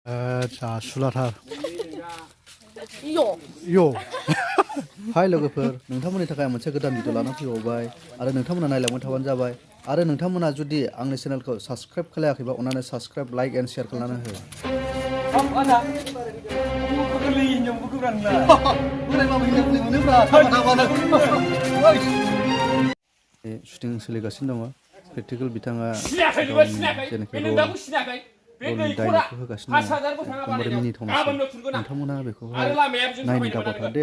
सुलाथार यो हाय लोगोफोर नोंथांमोननि थाखाय मोनसे गोदान भिडिअ लाना फैबावबाय आरो नोंथांमोना नायलांबाय थाबानो जाबाय आरो नोंथांमोना जुदि आंनि चेनेलखौ साबस्क्राइब खालायाखैबा अन्नानै साबस्क्राइब लाइक एन्ड शेयार खालामनानै हो शुटिं सोलिगासिनो दङ प्रेक्टिकेल बिथाङा डाइलगखौ होगासिनो दङ एकदमबारे मिनिथावनासो नोंथांमोना बेखौहाय नायनो दाबावथार दे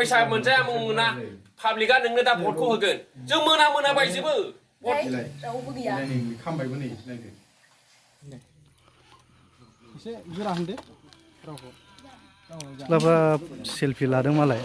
फैसा मोनजाया मोना पाब्लिकआ नोंनो दा भटखौ होगोन जों मोना बायजोबो रावबो गैया खामबायबो नै नायदो एसे गोरा होनदो रावखौ लाबा सेलफि लादों मालाय